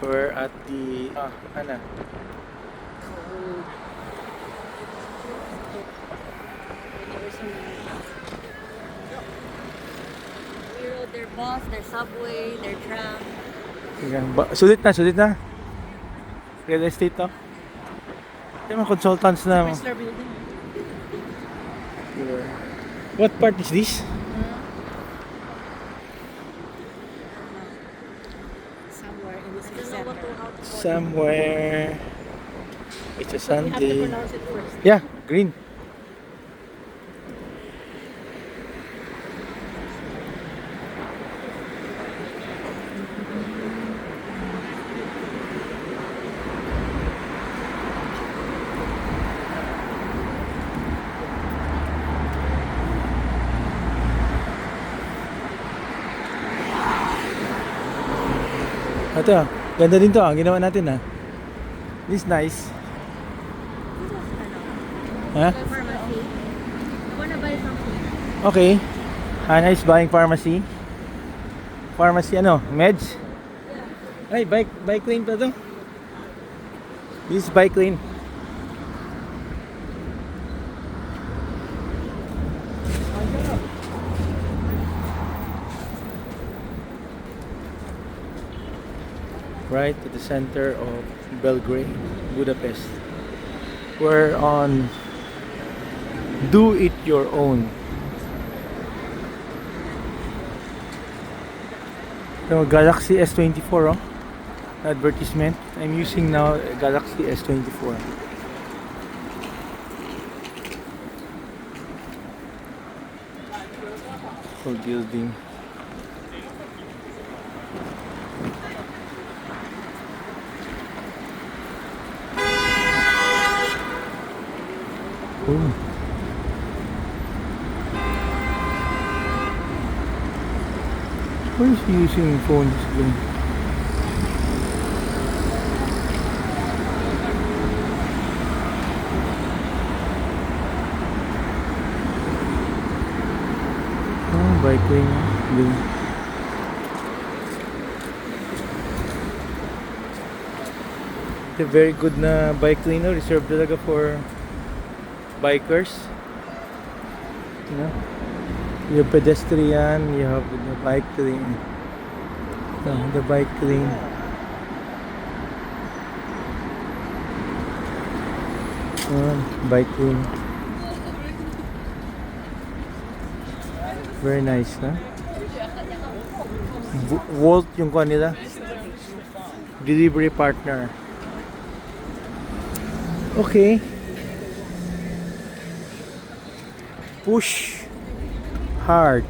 We're at the ano? Cold. We rode their bus, their subway, their tram. Sulit na. Real estate to. Yung mga consultants na. Chrysler Building. What part is this? Somewhere in this center. Somewhere. It's a We have to Sunday. pronounce it first. Yeah, green. Ito, ganda din to, ang ginawa natin This is nice. Ha? Pharmacy. I wanna buy something. Okay. Hana is buying pharmacy. Pharmacy meds? Ay, bike lane pa to. This is bike lane. Right at the center of Belgrade, Budapest. We're on Do It Your Own. So, Galaxy S24 advertisement. I'm using now Galaxy S24. For building. Oh. Why is he using phones again? Oh, bike lane. It's a very good na bike lane, reserved talaga for bikers. You know? You have pedestrian, you have the bike lane. The bike lane. Bike lane. Very nice, Volt yung kanila. Delivery partner. Okay. Push hard.